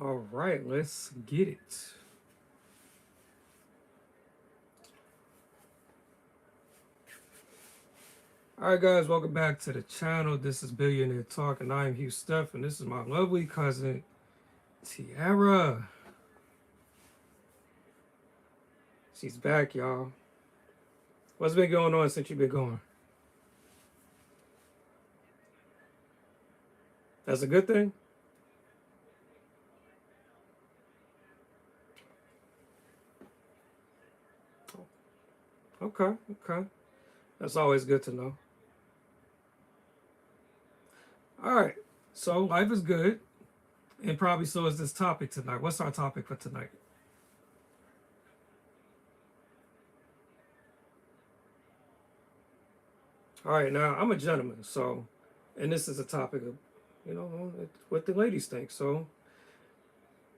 All right, let's get it. All right, guys, welcome back to the channel. This is Billionaire Talk, and I am Hugh Steph, and this is my lovely cousin, Tiara. She's back, y'all. What's been going on since you've been gone? That's a good thing? Okay, okay. That's always good to know. All right, so life is good, and probably so is this topic tonight. What's our topic for tonight? All right, now I'm a gentleman, so, and this is a topic of, what the ladies think. So,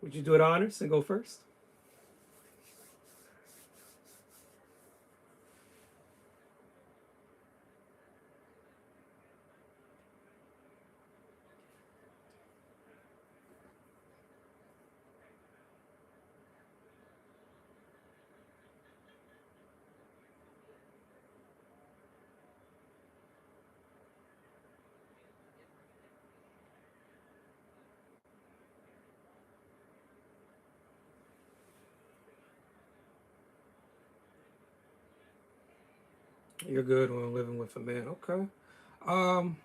would you do it honors and go first? You're good on living with a man. Okay. Um,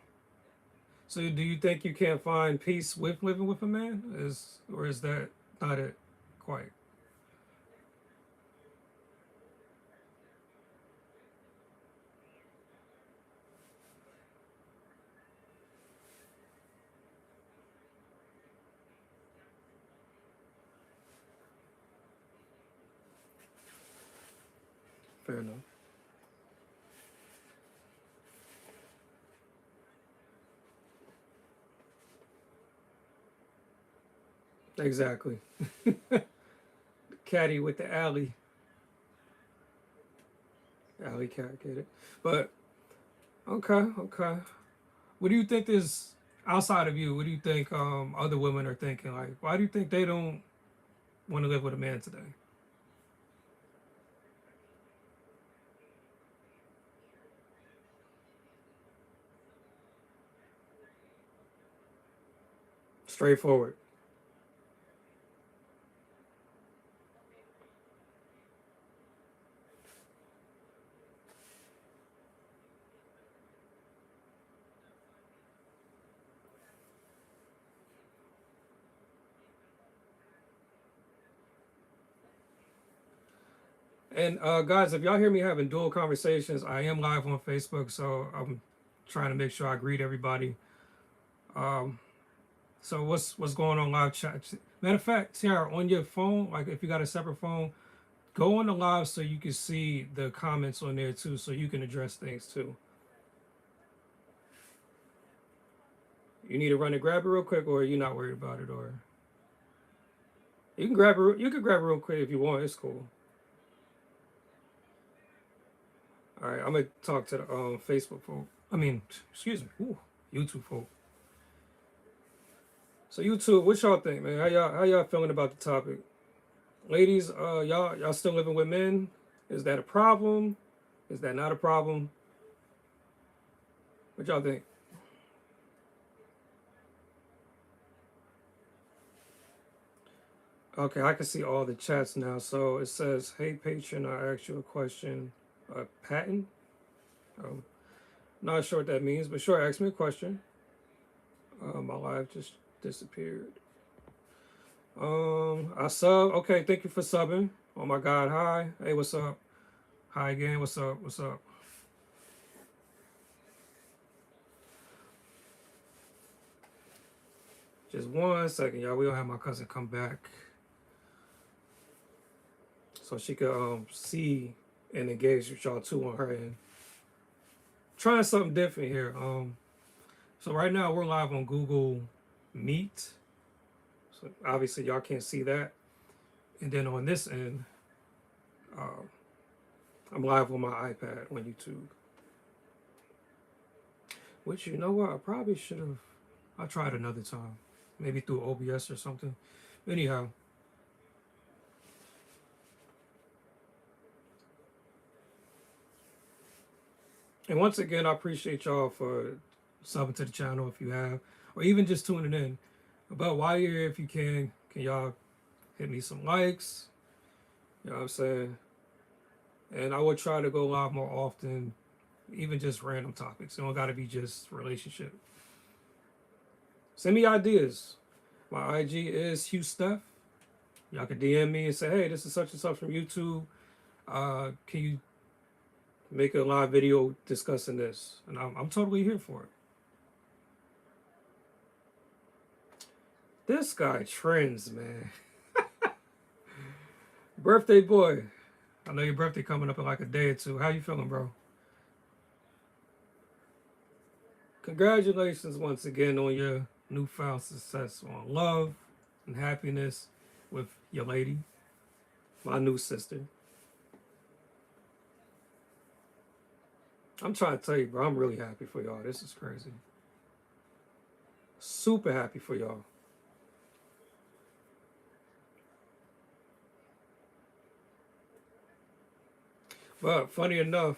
so do you think you can't find peace with living with a man? Or is that not it quite? Fair enough. Exactly. Caddy with the alley cat, get it? But okay, okay. What do you think is outside of you? What do you think other women are thinking? Like, why do you think they don't want to live with a man today? Straightforward. And guys, if y'all hear me having dual conversations, I am live on Facebook, so I'm trying to make sure I greet everybody. Um, so what's going on live chat? Matter of fact, Tiara, on your phone, like if you got a separate phone, go on the live so you can see the comments on there too, so you can address things too. You need to run and grab it real quick, or are you not worried about it, or you can grab it. You can grab it real quick if you want. It's cool. All right, I'm gonna talk to the Facebook folk. I mean, excuse me, ooh, YouTube folk. So YouTube, what y'all think, man? How y'all feeling about the topic? Ladies, y'all still living with men? Is that a problem? Is that not a problem? What y'all think? Okay, I can see all the chats now. So it says, "Hey patron, I asked you a question. Patent? Um, Not sure what that means, but sure, ask me a question." My live just disappeared. I sub. Okay, thank you for subbing. Oh my God, hi. Hey, what's up? Hi again. What's up? What's up? Just 1 second, y'all. We don't have my cousin come back so she could see and engage with y'all too on her end. Trying something different here. So right now we're live on Google Meet. So obviously y'all can't see that. And then on this end, uh, I'm live on my iPad on YouTube. Which, you know what, I probably should have. I tried another time, maybe through OBS or something. Anyhow, and once again, I appreciate y'all for subbing to the channel if you have, or even just tuning in. But while you're here, if you can y'all hit me some likes? You know what I'm saying? And I would try to go live more often, even just random topics. It don't got to be just relationship. Send me ideas. My IG is Hugh Steph. Y'all can DM me and say, hey, this is such and such from YouTube. Can you make a live video discussing this? And I'm totally here for it. This guy trends, man. Birthday boy. I know your birthday coming up in like a day or two. How you feeling, bro? Congratulations once again on your newfound success on love and happiness with your lady, my new sister. I'm trying to tell you, bro, I'm really happy for y'all. This is crazy. Super happy for y'all. But funny enough,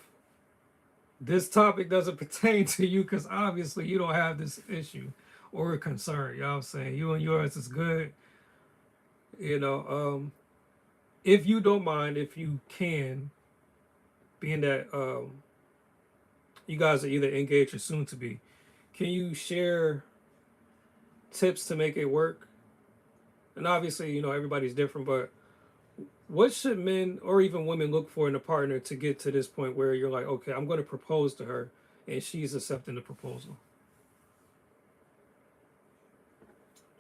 this topic doesn't pertain to you because obviously you don't have this issue or concern. You know what I'm saying? You and yours is good. You know, if you don't mind, if you can, being that you guys are either engaged or soon to be, can you share tips to make it work? And obviously, you know, everybody's different, but what should men or even women look for in a partner to get to this point where you're like, okay, I'm going to propose to her and she's accepting the proposal?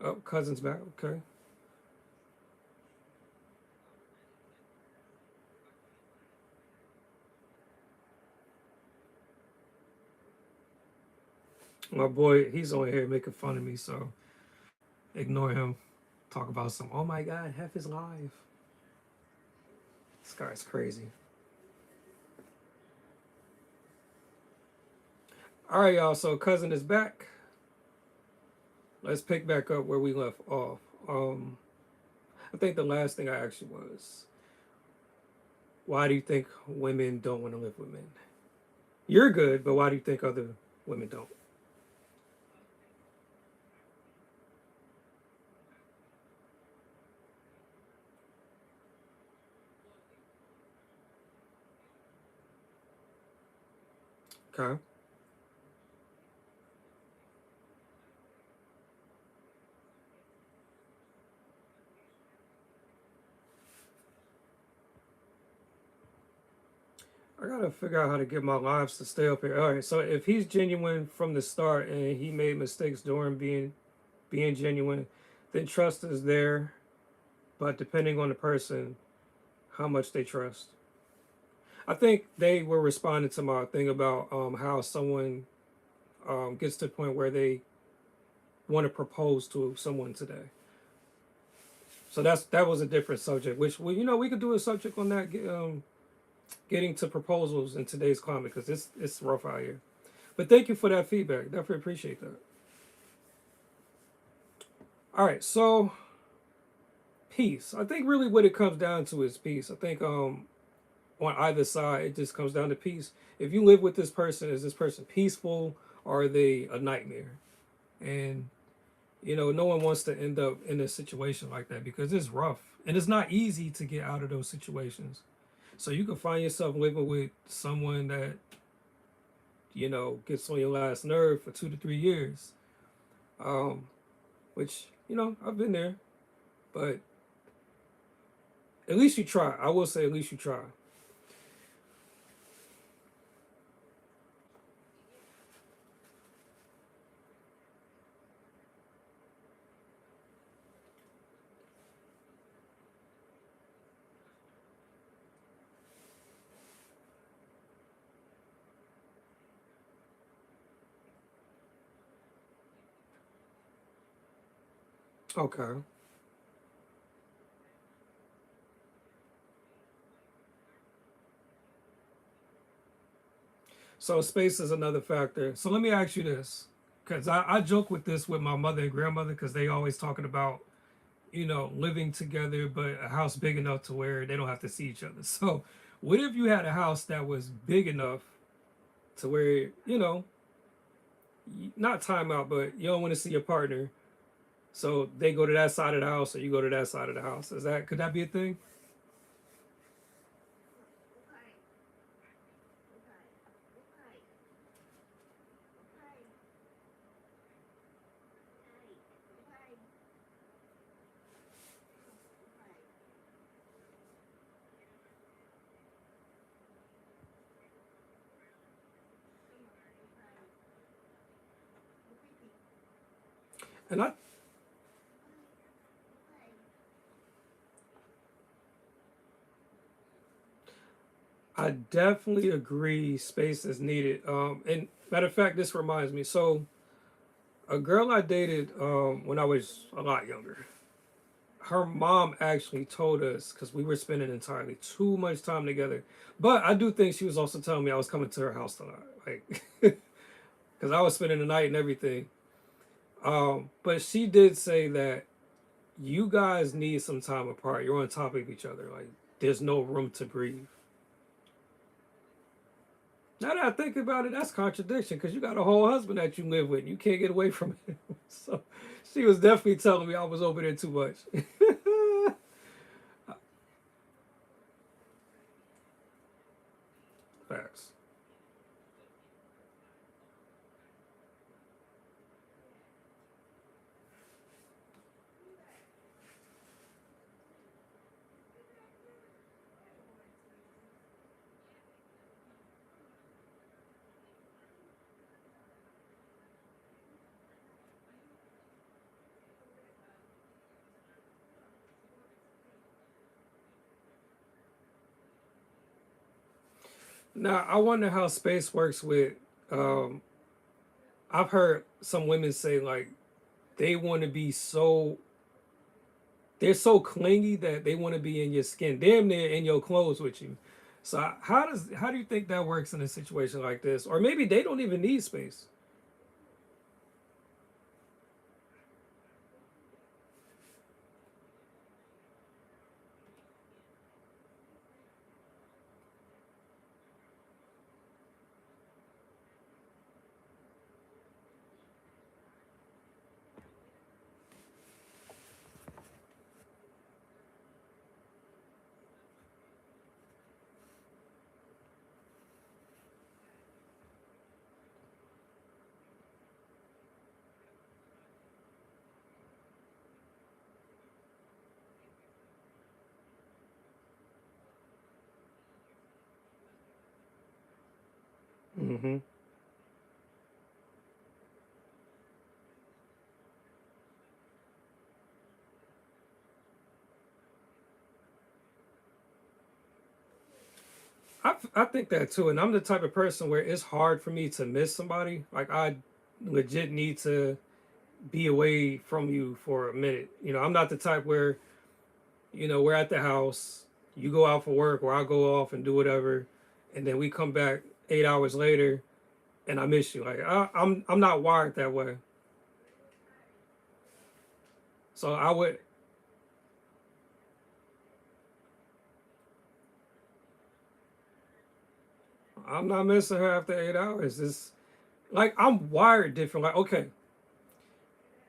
Oh, cousin's back. Okay. My boy, he's on here making fun of me, so ignore him. Talk about some, oh my God, Hef is live. This guy's crazy. All right, y'all. So cousin is back. Let's pick back up where we left off. I think the last thing I asked you was, why do you think women don't want to live with men? You're good, but why do you think other women don't? Okay. I gotta figure out how to get my lives to stay up here. All right, so if he's genuine from the start and he made mistakes during being genuine, then trust is there. But depending on the person, how much they trust. I think they were responding to my thing about how someone gets to the point where they want to propose to someone today. So that was a different subject. Which well, you know, we could do a subject on that. Getting to proposals in today's climate because it's rough out here. But thank you for that feedback. Definitely appreciate that. All right, so peace. I think really what it comes down to is peace. I think on either side it just comes down to peace. If you live with this person, is this person peaceful or are they a nightmare? And you know, no one wants to end up in a situation like that because it's rough and it's not easy to get out of those situations. So you can find yourself living with someone that, you know, gets on your last nerve for 2 to 3 years. Um, which, you know, I've been there. But at least you try. I will say at least you try. Okay. So space is another factor. So let me ask you this. Because I joke with this with my mother and grandmother because they always talking about living together, but a house big enough to where they don't have to see each other. So, what if you had a house that was big enough to where, not time out, but you don't want to see your partner, so they go to that side of the house or you go to that side of the house? Could that be a thing? And I definitely agree space is needed. And matter of fact, this reminds me. So a girl I dated when I was a lot younger, her mom actually told us, because we were spending entirely too much time together. But I do think she was also telling me I was coming to her house a lot, like, because I was spending the night and everything. But she did say that you guys need some time apart. You're on top of each other. Like, there's no room to breathe. Now that I think about it, that's contradiction, because you got a whole husband that you live with. You can't get away from him. So she was definitely telling me I was over there too much. Facts. Now I wonder how space works with. Um, I've heard some women say like they want to be so they're so clingy that they want to be in your skin, damn near in your clothes with you. So how do you think that works in a situation like this? Or maybe they don't even need space. Hmm. I think that too, and I'm the type of person where it's hard for me to miss somebody. Like I legit need to be away from you for a minute. I'm not the type where we're at the house, you go out for work, or I go off and do whatever, and then we come back 8 hours later, and I miss you. Like I'm not wired that way. So I'm not missing her after 8 hours. It's like I'm wired different. Like okay,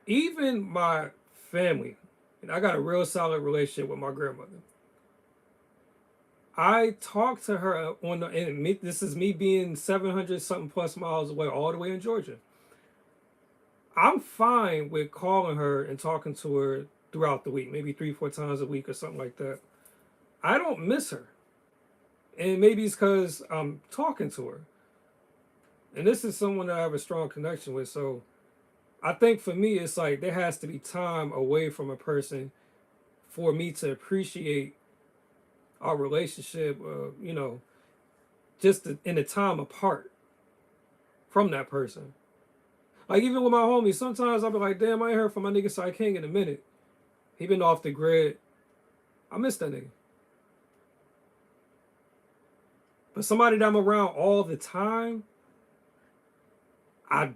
even my family, and I got a real solid relationship with my grandmother. I talked to her on this is me being 700 something plus miles away, all the way in Georgia. I'm fine with calling her and talking to her throughout the week, maybe 3, 4 times a week or something like that. I don't miss her. And maybe it's because I'm talking to her. And this is someone that I have a strong connection with. So I think for me, it's like there has to be time away from a person for me to appreciate our relationship, just in the time apart from that person. Like even with my homies, sometimes I'll be like, damn, I ain't heard from my nigga Cy King in a minute. He been off the grid. I miss that nigga. But somebody that I'm around all the time, I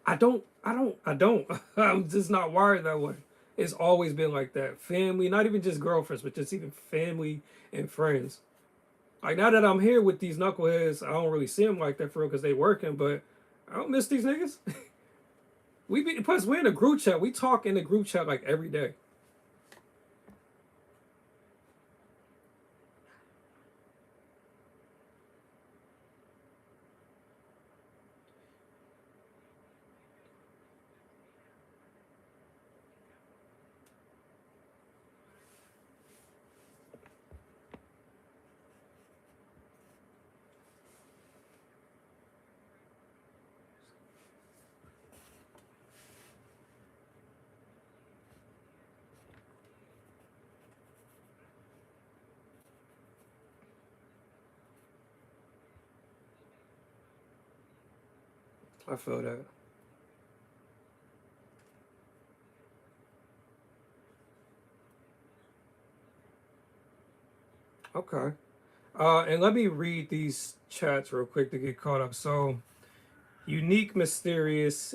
I don't. I'm just not wired that way. It's always been like that. Family, not even just girlfriends, but just even family and friends. Like now that I'm here with these knuckleheads, I don't really see them like that for real because they working. But I don't miss these niggas. We be plus we're in a group chat. We talk in the group chat like every day. I feel that. Okay. And let me read these chats real quick to get caught up. So, Unique Mysterious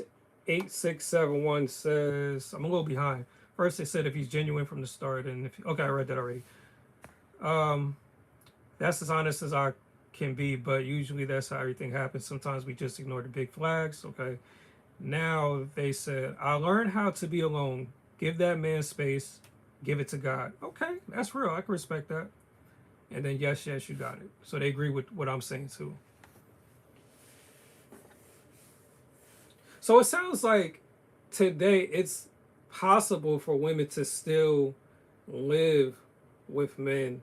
8671 says, I'm a little behind. First, they said if he's genuine from the start, and if okay, I read that already. Um, that's as honest as I can be, but usually that's how everything happens. Sometimes we just ignore the big flags. Okay. Now they said, I learned how to be alone. Give that man space. Give it to God. Okay, that's real. I can respect that. And then yes, yes, you got it. So they agree with what I'm saying too. So it sounds like today it's possible for women to still live with men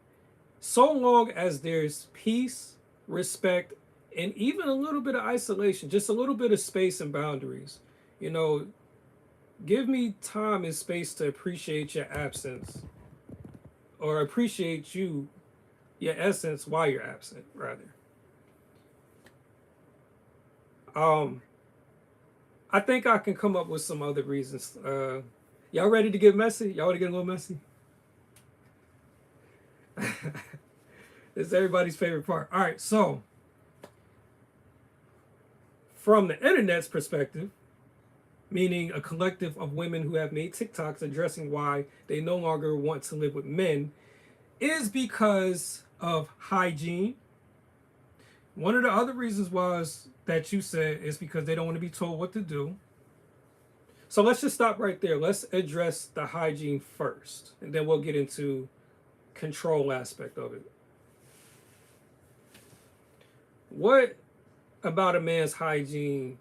so long as there's peace, respect, and even a little bit of isolation, just a little bit of space and boundaries. You know, give me time and space to appreciate your absence or appreciate you, your essence while you're absent, rather. Um, I think I can come up with some other reasons. Y'all ready to get messy? Y'all want to get a little messy? This is everybody's favorite part. All right, so from the internet's perspective, meaning a collective of women who have made TikToks addressing why they no longer want to live with men, is because of hygiene. One of the other reasons was that you said is because they don't want to be told what to do. So let's just stop right there. Let's address the hygiene first, and then we'll get into control aspect of it. What about a man's hygiene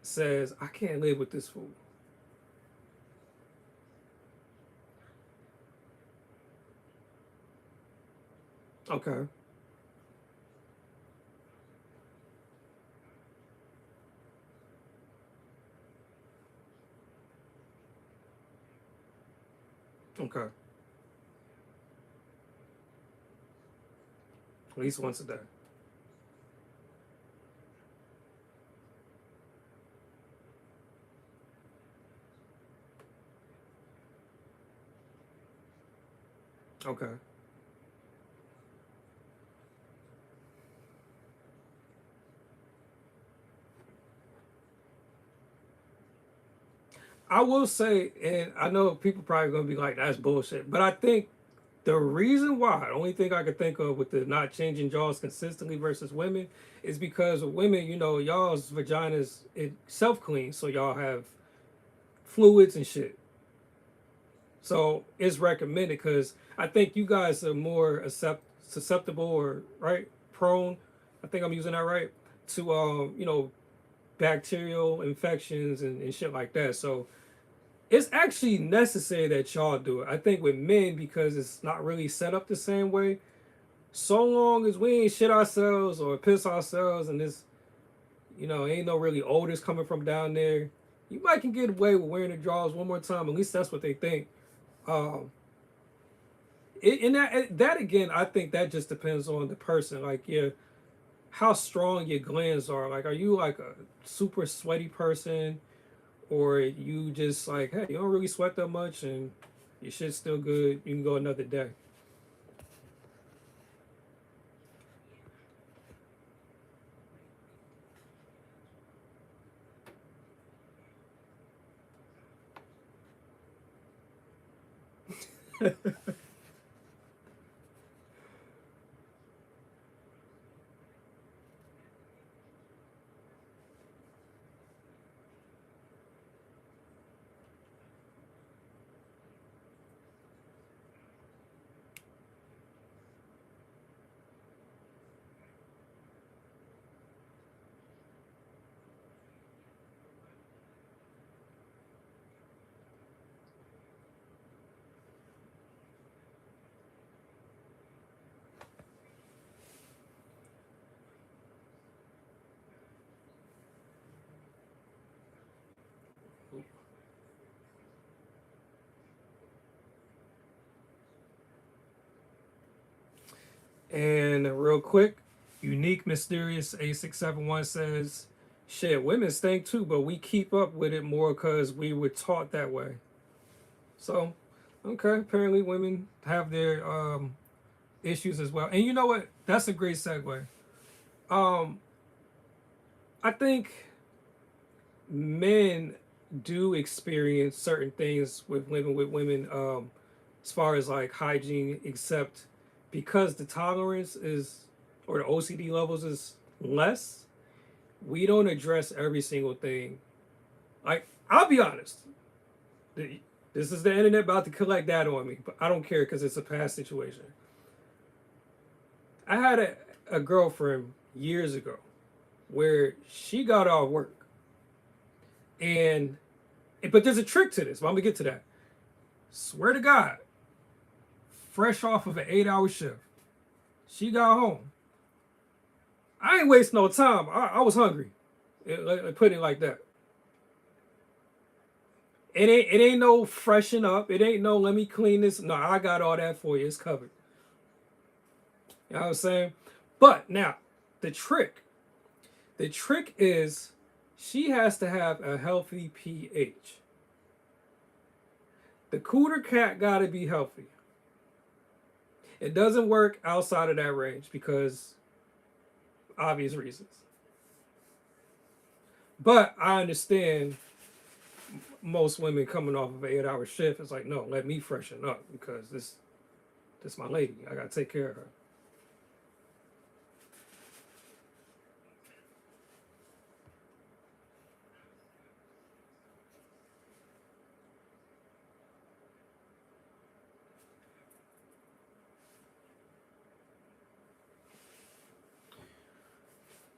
says I can't live with this fool? Okay, okay, at least once a day. Okay. I will say, and I know people probably gonna be like, "That's bullshit," but I think the reason why, the only thing I could think of with the not changing jaws consistently versus women, is because with women, you know, y'all's vaginas it self clean, so y'all have fluids and shit. So it's recommended because I think you guys are more susceptible or right prone. I think I'm using that right to you know bacterial infections and shit like that. So it's actually necessary that y'all do it. I think with men because it's not really set up the same way. So long as we ain't shit ourselves or piss ourselves, and this, you know, ain't no really odors coming from down there, you might can get away with wearing the drawers one more time. At least that's what they think. Um, and that again, I think that just depends on the person. Like, yeah, how strong your glands are. Like, are you like a super sweaty person, or you just like, hey, you don't really sweat that much, and your shit's still good. You can go another day. And real quick, Unique Mysterious A671 says, shit, women stink too, but we keep up with it more because we were taught that way. So, okay, apparently women have their issues as well. And you know what? That's a great segue. Um, I think men do experience certain things with women as far as like hygiene, except because the tolerance is or the OCD levels is less, we don't address every single thing. Like, I'll be honest, this is the internet about to collect that on me, but I don't care because it's a past situation. I had a girlfriend years ago where she got off work, and but there's a trick to this, but I'm gonna get to that. Swear to God, fresh off of an 8 hour shift, she got home. I ain't waste no time. I was hungry. Putting it like that. It ain't no freshen up. It ain't no let me clean this. No, I got all that for you. It's covered. You know what I'm saying? But now, the trick. The trick is she has to have a healthy pH. The cooter cat gotta be healthy. It doesn't work outside of that range because obvious reasons. But I understand most women coming off of an 8 hour shift. It's like, no, let me freshen up because this my lady. I gotta take care of her.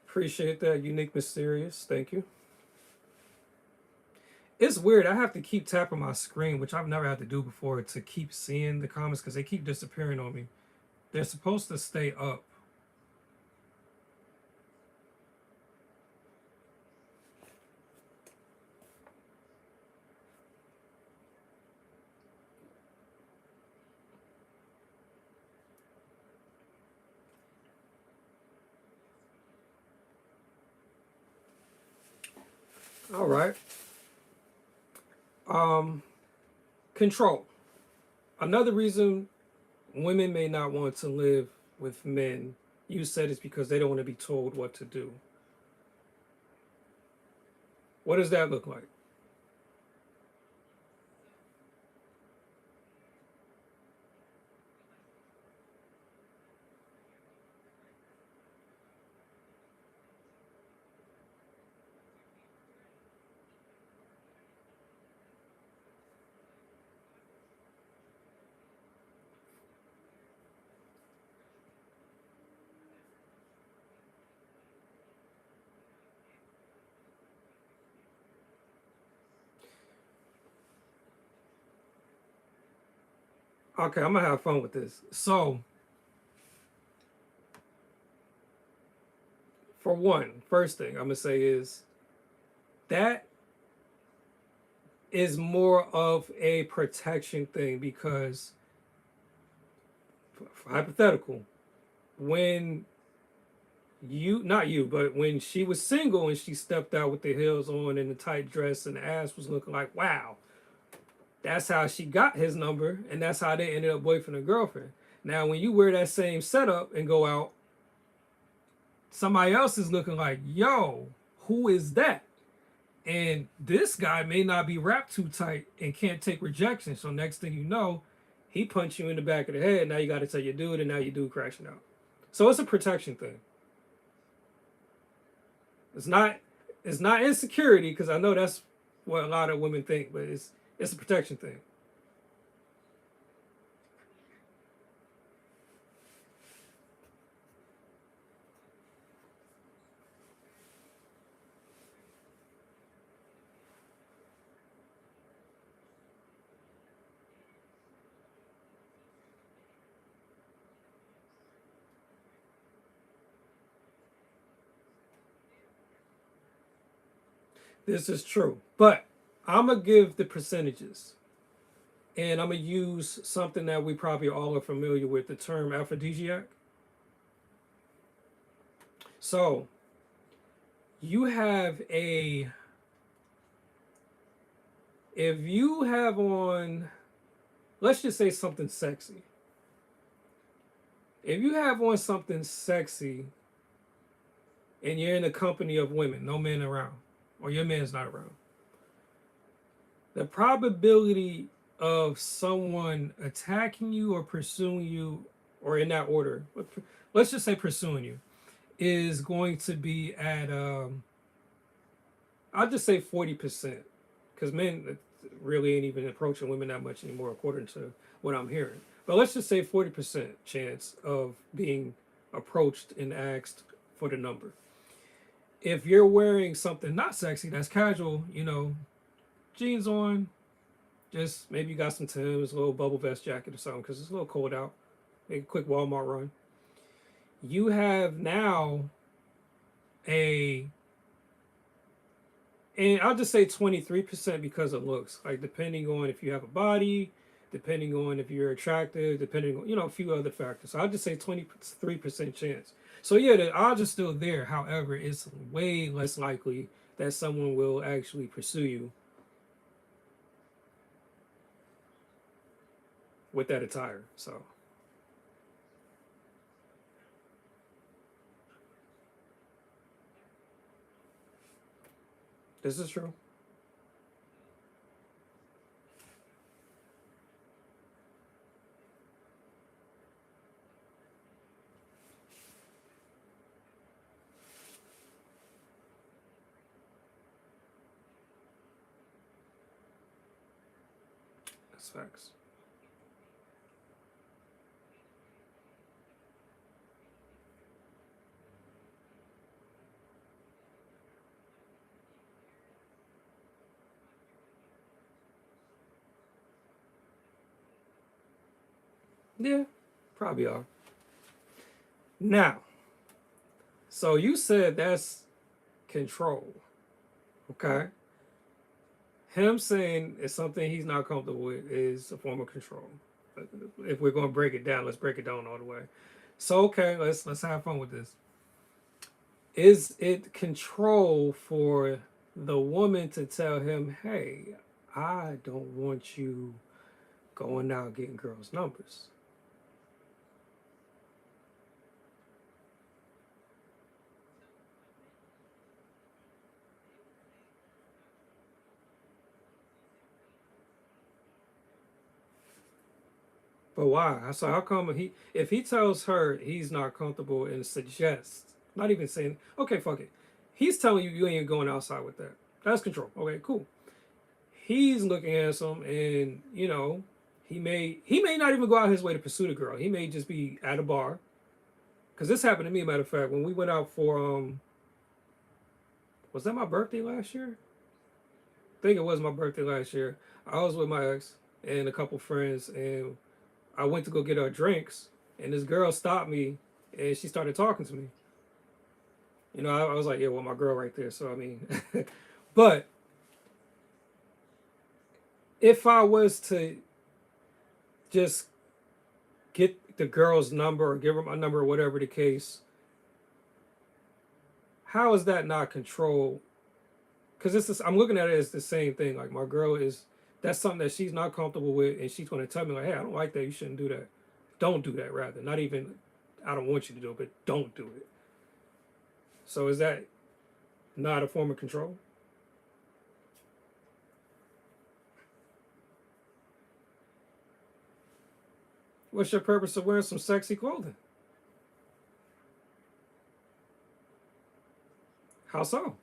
Appreciate that, Unique Mysterious. Thank you. It's weird. I have to keep tapping my screen, which I've never had to do before, to keep seeing the comments because they keep disappearing on me. They're supposed to stay up. All right. Um, Control. Another reason women may not want to live with men, you said, is because they don't want to be told what to do. What does that look like? Okay, I'm gonna have fun with this. So, for one, first thing I'm gonna say is that is more of a protection thing because, hypothetical, when you, not you, but when she was single and she stepped out with the heels on and the tight dress and the ass was looking like, wow, that's how she got his number and that's how they ended up boyfriend and girlfriend. Now, when you wear that same setup and go out, somebody else is looking like, yo, who is that? And this guy may not be wrapped too tight and can't take rejection. So next thing you know, He punched you in the back of the head. Now you got to tell your dude, and now your dude crashing out. So it's a protection thing. It's not. It's not insecurity because I know that's what a lot of women think, but it's a protection thing. This is true, but I'm gonna give the percentages, and I'm gonna use something that we probably all are familiar with, the term aphrodisiac. So you have a if you have on, let's just say something sexy. If you have on something sexy and you're in the company of women, no men around, or your man's not around, the probability of someone attacking you or pursuing you, or in that order, let's just say pursuing you, is going to be at, I'll just say 40%. Because men really ain't even approaching women that much anymore, according to what I'm hearing. But let's just say 40% chance of being approached and asked for the number. If you're wearing something not sexy, that's casual, jeans on, just maybe you got some Timbs, a little bubble vest jacket or something, because it's a little cold out. Make a quick Walmart run. You have now a, and I'll just say 23% because of looks. Like depending on if you have a body, depending on if you're attractive, depending on a few other factors. So I'll just say 23% chance. So yeah, the odds are still there. However, it's way less likely that someone will actually pursue you with that attire. So this is true. That's facts. Yeah, probably are. Now, so you said that's control. Okay. Him saying it's something he's not comfortable with is a form of control. If we're gonna break it down, let's break it down all the way. So okay, let's have fun with this. Is it control for the woman to tell him, "Hey, I don't want you going out getting girls' numbers"? But why? So how come if he tells her he's not comfortable and suggests, not even saying, okay, fuck it, he's telling you you ain't going outside with that. That's control. Okay, cool. He's looking handsome, and he may not even go out his way to pursue the girl. He may just be at a bar. Because this happened to me, matter of fact, when we went out for was that my birthday last year? I think it was my birthday last year. I was with my ex and a couple friends, and I went to go get our drinks, and this girl stopped me, and she started talking to me. I was like, yeah, well, my girl right there. So I mean, but if I was to just get the girl's number or give her my number or whatever the case, how is that not control? Because I'm looking at it as the same thing. Like my girl is, that's something that she's not comfortable with, and she's going to tell me like, hey, I don't like that. You shouldn't do that. Don't do that. Rather, not even, I don't want you to do it, but don't do it. So is that not a form of control? What's your purpose of wearing some sexy clothing? How so?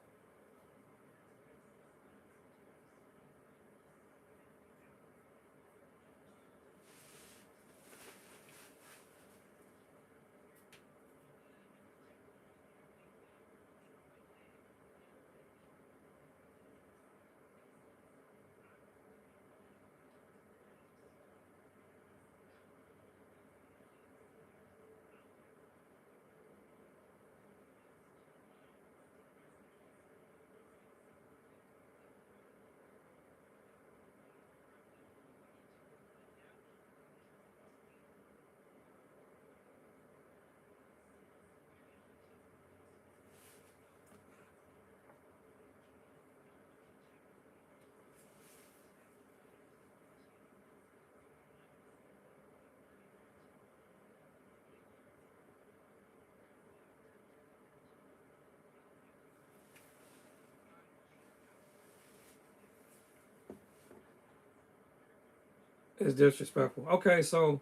It's disrespectful. Okay, so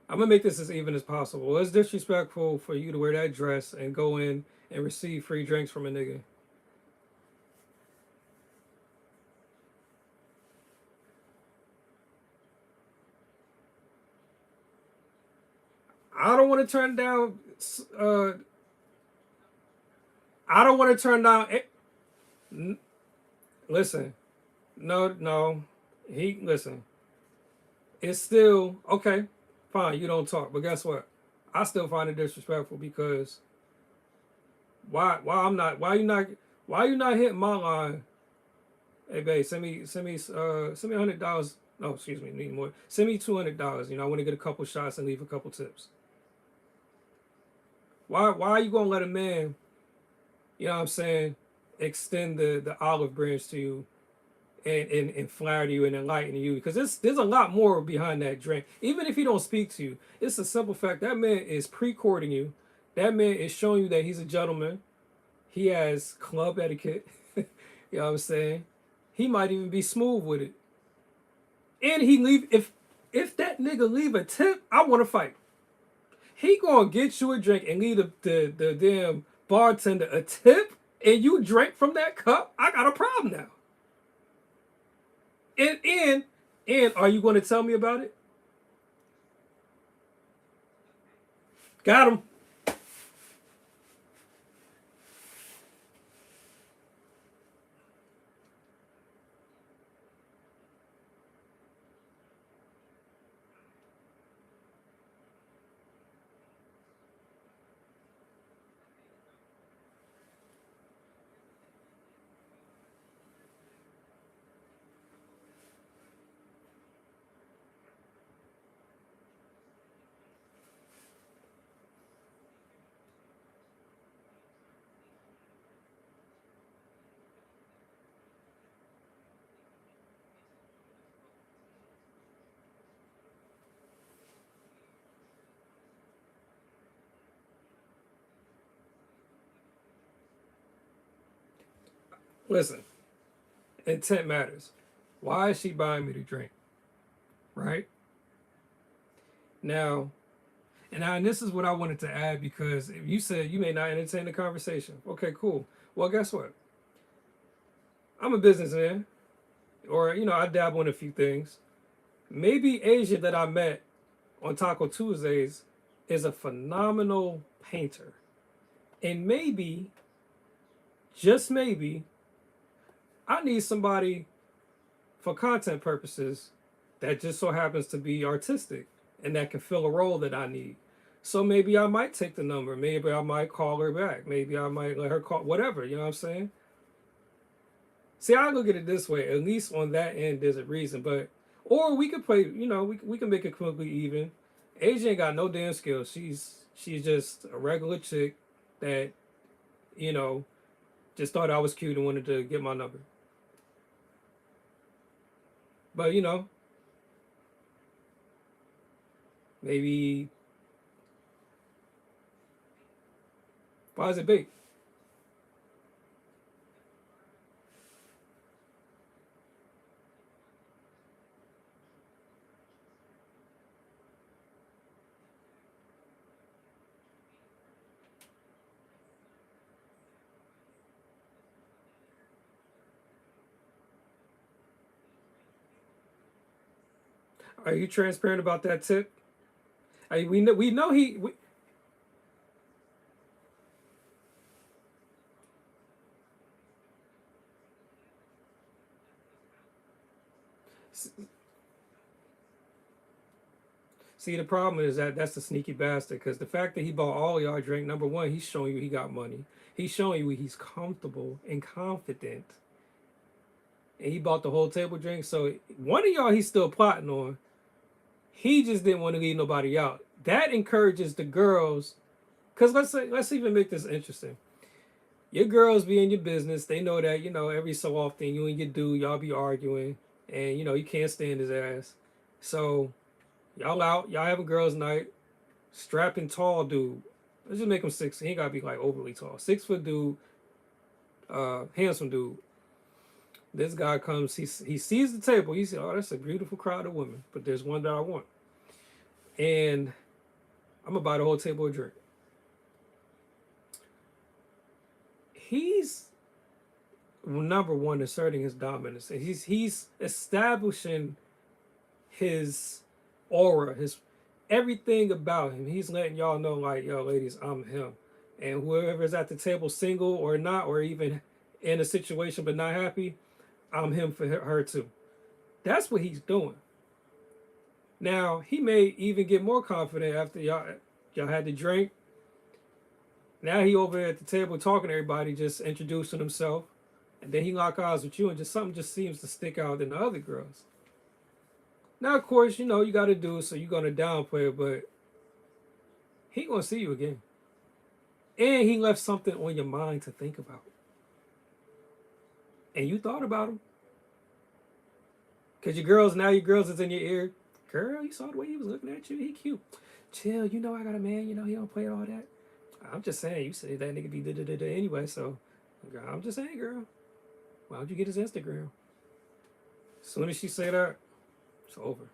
I'm gonna make this as even as possible. It's disrespectful for you to wear that dress and go in and receive free drinks from a nigga. I don't want to turn down. Uh, I don't want to turn down. Listen, no, no. He listen. It's still okay. Fine, you don't talk, but guess what? I still find it disrespectful because why I'm not why you not hitting my line? Hey babe, send me $100. No, excuse me, need more. Send me $200. You know, I want to get a couple shots and leave a couple tips. Why are you gonna let a man, you know what I'm saying, extend the olive branch to you and flatter you and enlighten you? Because there's a lot more behind that drink. Even if he don't speak to you, it's a simple fact that man is pre-courting you. That man is showing you that he's a gentleman. He has club etiquette. You know what I'm saying? He might even be smooth with it. And he leave if that nigga leave a tip, I want to fight. He gonna get you a drink and leave the damn bartender a tip, and you drink from that cup. I got a problem now. And are you going to tell me about it? Got him. Listen, intent matters. Why is she buying me the drink? Right now, and this is what I wanted to add because you said you may not entertain the conversation. Okay, cool. Well, guess what? I'm a businessman, or you know, I dabble in a few things. Maybe Asia that I met on Taco Tuesdays is a phenomenal painter, and maybe, just maybe, I need somebody for content purposes that just so happens to be artistic and that can fill a role that I need. So maybe I might take the number. Maybe I might call her back. Maybe I might let her call, whatever. You know what I'm saying? See, I look at it this way. At least on that end, there's a reason. But, or we could play, you know, we can make it completely even. Asia ain't got no damn skills. She's just a regular chick that, you know, just thought I was cute and wanted to get my number. But, you know, maybe, why is it big? Are you transparent about that tip? We know see, the problem is that that's the sneaky bastard. Because the fact that he bought all of y'all drink, number one, he's showing you he got money. He's showing you he's comfortable and confident, and he bought the whole table drink. So one of y'all he's still plotting on. He just didn't want to leave nobody out. That encourages the girls. Because let's even make this interesting. Your girls be in your business. They know that, every so often you and your dude, y'all be arguing. And, you can't stand his ass. So, y'all out. Y'all have a girls' night. Strapping tall dude. Let's just make him 6. He ain't got to be, like, overly tall. 6-foot dude. Handsome dude. This guy comes. He sees the table. He said, oh, that's a beautiful crowd of women. But there's one that I want. And I'm going to buy the whole table a drink. He's number one asserting his dominance. He's establishing his aura, his everything about him. He's letting y'all know, like, yo, ladies, I'm him. And whoever's at the table, single or not, or even in a situation but not happy, I'm him for her too. That's what he's doing. Now he may even get more confident after y'all had the drink. Now he over at the table talking to everybody, just introducing himself, and then he lock eyes with you, and just something just seems to stick out than the other girls. Now, of course, you got to do it, so you're gonna downplay it, but he gonna see you again, and he left something on your mind to think about, and you thought about him, cause your girls is in your ear. Girl, you saw the way he was looking at you. He cute. Chill. I got a man. He don't play all that. I'm just saying, you say that nigga be da anyway, so I'm just saying, girl. Why don't you get his Instagram? As soon as she say that, it's over.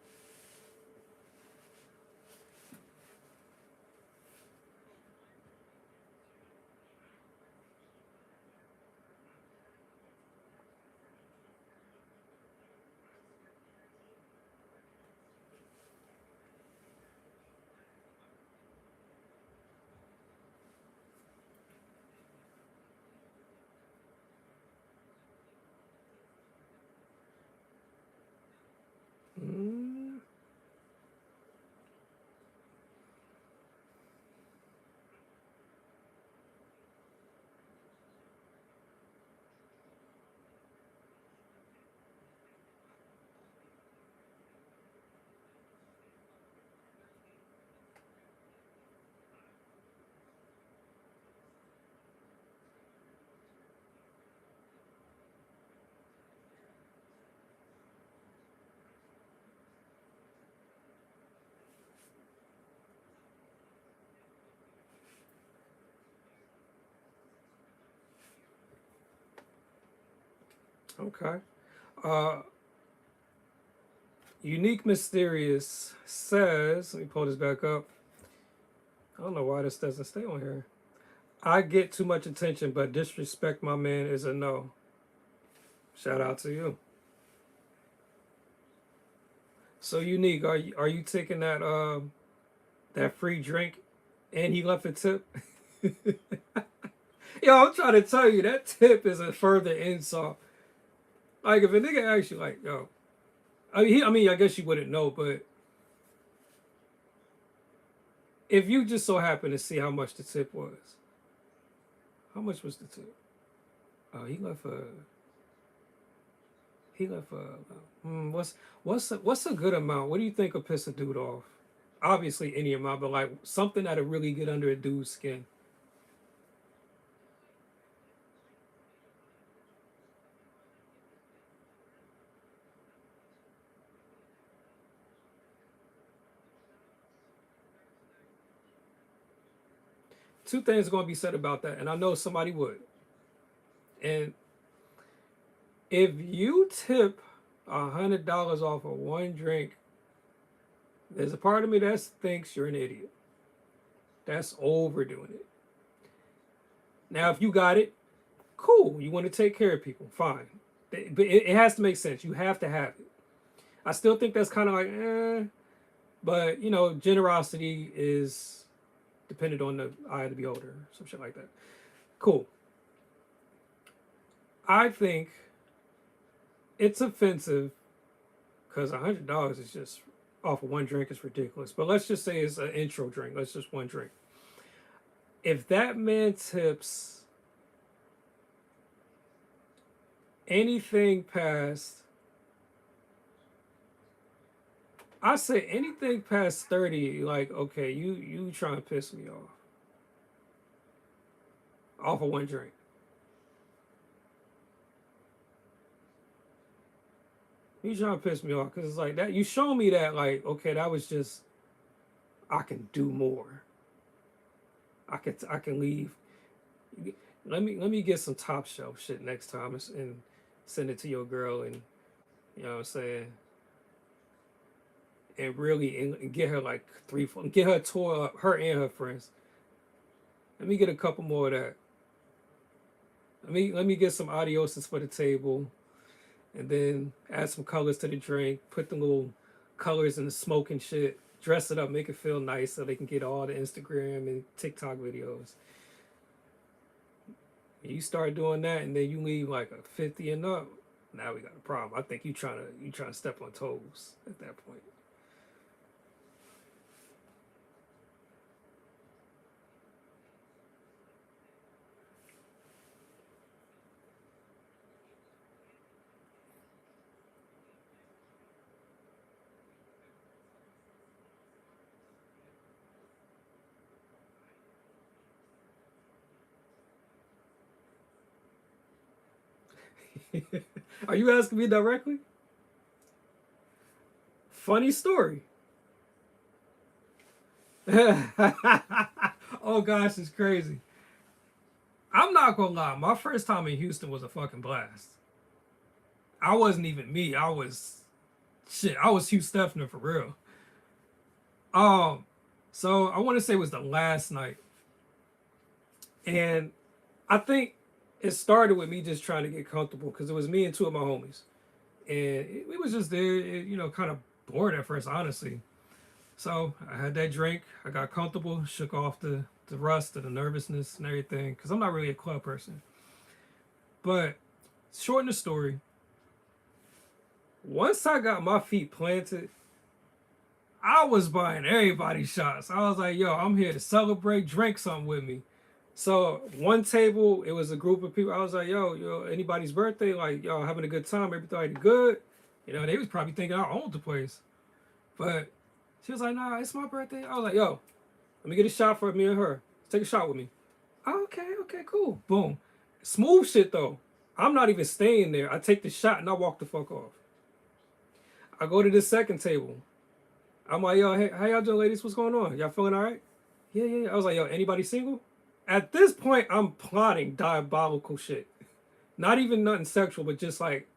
Mm, okay. Uh, Unique Mysterious says, let me pull this back up. I don't know why this doesn't stay on here. I get too much attention, but disrespect my man is a no. Shout out to you. So Unique, are you taking that free drink and he left a tip? Yo, I'm trying to tell you that tip is a further insult. Like if a nigga asks you like, yo, I guess you wouldn't know, but if you just so happen to see how much the tip was, how much was the tip? Oh, what's a good amount? What do you think will piss a dude off? Obviously any amount, but like something that'll really get under a dude's skin. Two things are going to be said about that, and I know somebody would. And if you tip $100 off of one drink, there's a part of me that thinks you're an idiot. That's overdoing it. Now, if you got it, cool. You want to take care of people, fine. But it has to make sense. You have to have it. I still think that's kind of like, but you know, generosity is dependent on the eye of the beholder, some shit like that. Cool. I think it's offensive because $100 is just off of one drink is ridiculous. But let's just say it's an intro drink. Let's just one drink. If that man tips anything past, I say anything past 30, like okay, you trying to piss me off of one drink. You trying to piss me off because it's like that. You show me that like okay, that was just I can do more. I can leave. Let me get some top shelf shit next time and send it to your girl and you know what I'm saying and really and get her like get her tour up her and her friends. Let me get a couple more of that. Let me get some adioses for the table and then add some colors to the drink. Put the little colors in the smoke and shit. Dress it up, make it feel nice so they can get all the Instagram and TikTok videos. You start doing that and then you leave like a 50 and up. Now we got a problem. I think you trying to step on toes at that point. Are you asking me directly? Funny story. Oh gosh, it's crazy. I'm not gonna lie. My first time in Houston was a fucking blast. I wasn't even me. I was shit. I was Hugh Stefner for real. Um, so I want to say it was the last night, and I think it started with me just trying to get comfortable because it was me and two of my homies, and we was just there, you know, kind of bored at first, honestly. So I had that drink. I got comfortable, shook off the rust, and the nervousness, and everything, because I'm not really a club person. But shorten the story, once I got my feet planted, I was buying everybody shots. I was like, yo, I'm here to celebrate, drink something with me. So one table, it was a group of people. I was like, yo, anybody's birthday? Like, yo, having a good time, everybody good. You know, they was probably thinking I owned the place. But she was like, nah, it's my birthday. I was like, yo, let me get a shot for me and her. Take a shot with me. Oh, okay, cool. Boom. Smooth shit though. I'm not even staying there. I take the shot and I walk the fuck off. I go to the second table. I'm like, yo, hey, how y'all doing, ladies? What's going on? Y'all feeling all right? Yeah. I was like, yo, anybody single? At this point, I'm plotting diabolical shit. Not even nothing sexual, but just like,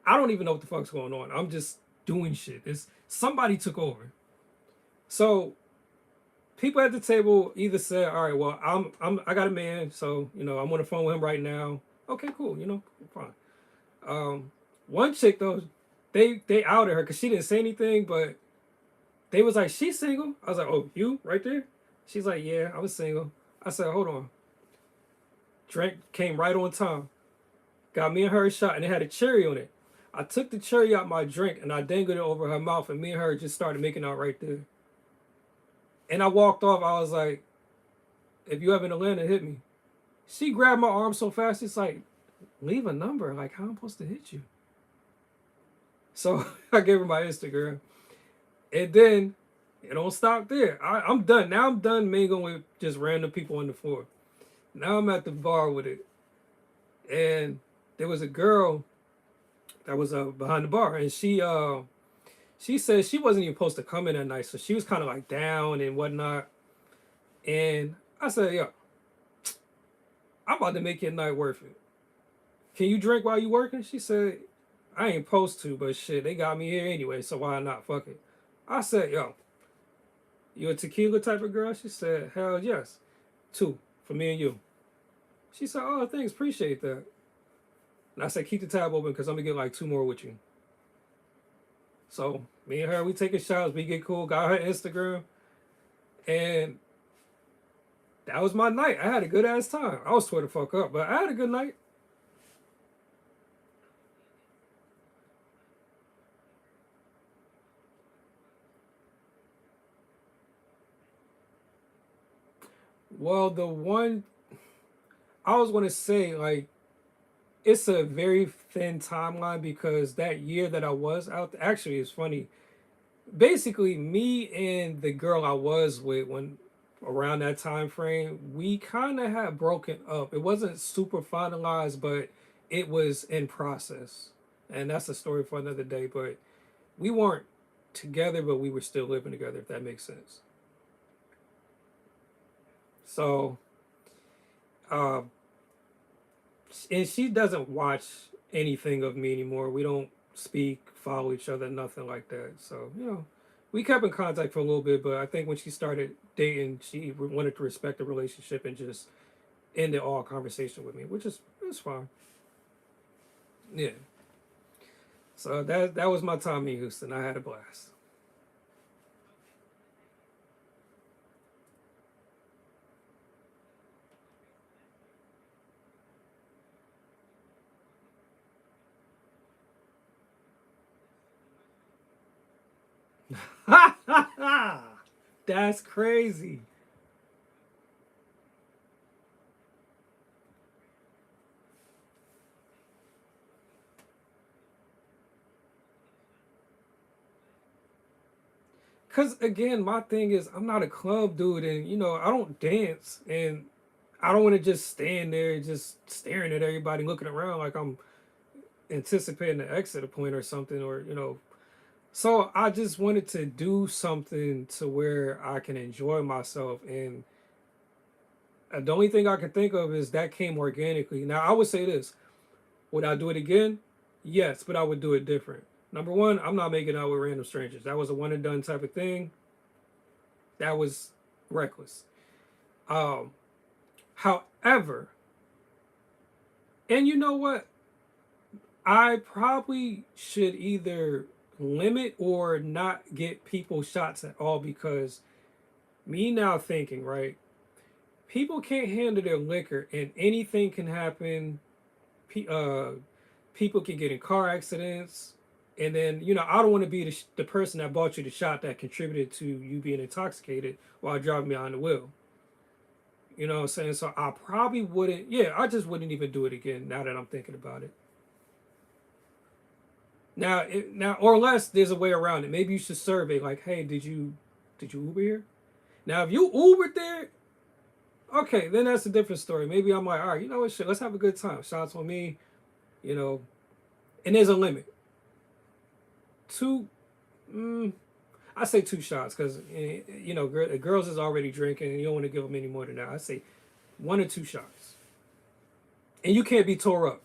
I don't even know what the fuck's going on. I'm just doing shit. It's somebody took over. So people at the table either said, all right, well, I got a man, so you know, I'm on the phone with him right now. Okay, cool, you know, fine. One chick though, they outed her because she didn't say anything, but they was like, she's single. I was like, oh, you right there? She's like, yeah, I was single. I said, hold on. Drink came right on time. Got me and her a shot, and it had a cherry on it. I took the cherry out my drink and I dangled it over her mouth, and me and her just started making out right there. And I walked off. I was like, if you ever in Atlanta, hit me. She grabbed my arm so fast, it's like, leave a number. Like, how am I supposed to hit you? So I gave her my Instagram. And then it don't stop there. I'm done. Now I'm done mingling with just random people on the floor. Now I'm at the bar with it. And there was a girl that was behind the bar. And she said she wasn't even supposed to come in that night. So she was kind of like down and whatnot. And I said, yo, I'm about to make your night worth it. Can you drink while you working? She said, I ain't supposed to, but shit, they got me here anyway, so why not? Fuck it. I said, yo, you a tequila type of girl? She said, hell yes. Two, for me and you. She said, oh, thanks, appreciate that. And I said, keep the tab open because I'm going to get like two more with you. So me and her, we taking shots, we get cool, got her Instagram, and that was my night. I had a good ass time. I was tore the fuck up, but I had a good night. Well, the one I was gonna say, like, it's a very thin timeline because that year that I was out, actually, it's funny. Basically, me and the girl I was with when around that time frame, we kind of had broken up. It wasn't super finalized, but it was in process, and that's a story for another day. But we weren't together, but we were still living together. If that makes sense. So, uh, and she doesn't watch anything of me anymore. We don't speak, follow each other, nothing like that. So, we kept in contact for a little bit, but I think when she started dating, she wanted to respect the relationship and just ended all conversation with me, which is it's fine. Yeah. So that was my time in Houston. I had a blast. That's crazy. Cause again, my thing is I'm not a club dude, and I don't dance, and I don't want to just stand there just staring at everybody, looking around like I'm anticipating the exit point or something, or So I just wanted to do something to where I can enjoy myself, and the only thing I can think of is that came organically. Now I would say this: would I do it again? Yes, but I would do it different. Number one, I'm not making out with random strangers. That was a one and done type of thing. That was reckless. Um, However, and you know what? I probably should either limit or not get people shots at all because me now thinking, right? People can't handle their liquor and anything can happen. Uh, People can get in car accidents. And then, I don't want to be the person that bought you the shot that contributed to you being intoxicated while driving behind the wheel. You know what I'm saying? So I probably wouldn't, yeah, I just wouldn't even do it again now that I'm thinking about it. Now, or unless there's a way around it. Maybe you should survey, like, hey, did you Uber here? Now, if you Ubered there, okay, then that's a different story. Maybe I'm like, all right, you know what, shit, let's have a good time. Shots on me, you know, and there's a limit. Two, mm, I say two shots because girls is already drinking, and you don't want to give them any more than that. I say one or two shots, and you can't be tore up.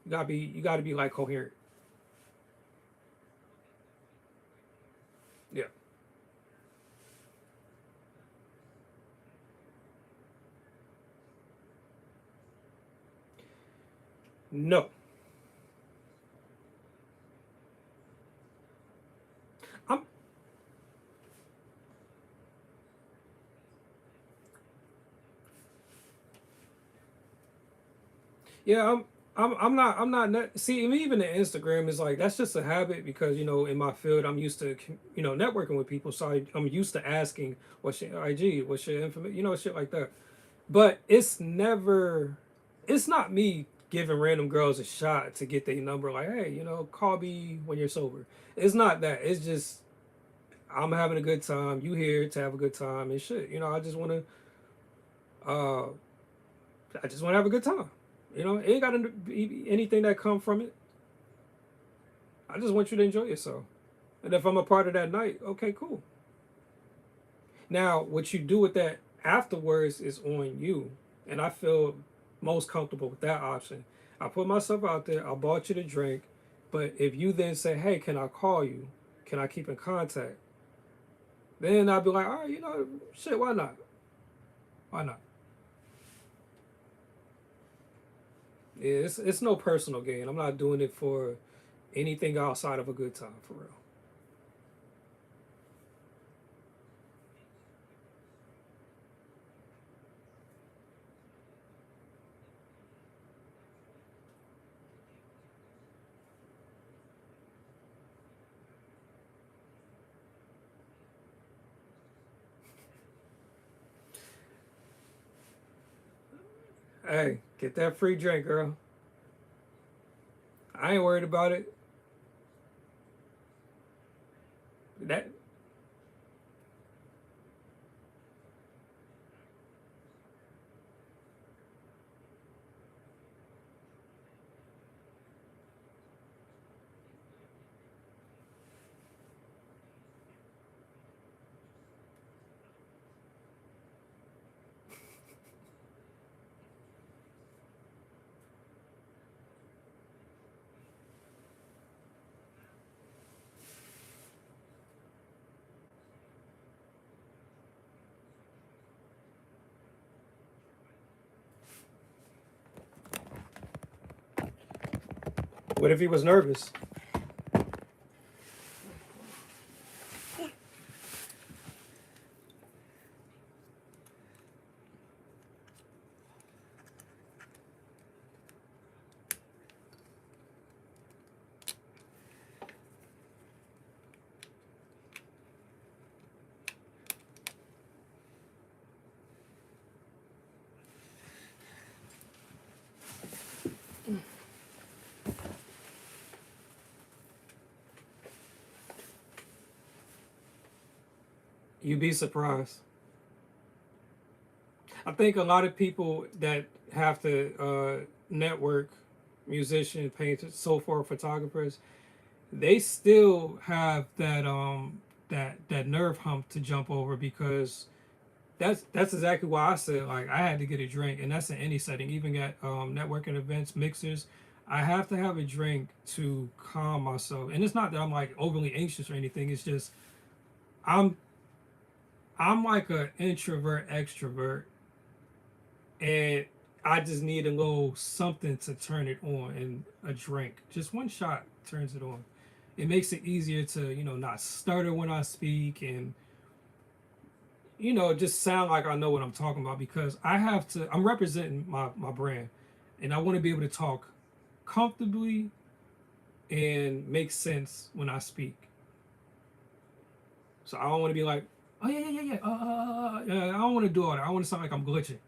You gotta be like coherent. Yeah. No. I'm Yeah. I'm not see, even the Instagram is like that's just a habit because in my field I'm used to networking with people, so I'm used to asking what's your IG, what's your information, shit like that. But it's not me giving random girls a shot to get their number. Like, hey, call me when you're sober. It's not that. It's just I'm having a good time. You here to have a good time and shit. Uh, I just want to have a good time. It ain't got to be anything that come from it. I just want you to enjoy yourself. And if I'm a part of that night, okay, cool. Now, what you do with that afterwards is on you. And I feel most comfortable with that option. I put myself out there, I bought you the drink, but if you then say, hey, can I call you? Can I keep in contact? Then I'd be like, all right, shit, why not? Why not? Yeah, it's no personal gain. I'm not doing it for anything outside of a good time, for real. Hey, get that free drink, girl. I ain't worried about it. That what if he was nervous? You'd be surprised. I think a lot of people that have to network, musicians, painters, so forth, photographers, they still have that nerve hump to jump over because that's exactly why I said like I had to get a drink, and that's in any setting, even at networking events, mixers. I have to have a drink to calm myself, and it's not that I'm like overly anxious or anything. It's just I'm I'm like an introvert extrovert, and I just need a little something to turn it on, and a drink, just one shot turns it on. It makes it easier to not stutter when I speak, and just sound like I know what I'm talking about because I'm representing my brand, and I want to be able to talk comfortably and make sense when I speak. So I don't want to be like, oh yeah, yeah, yeah, yeah. I don't want to do all that. I want to sound like I'm glitching.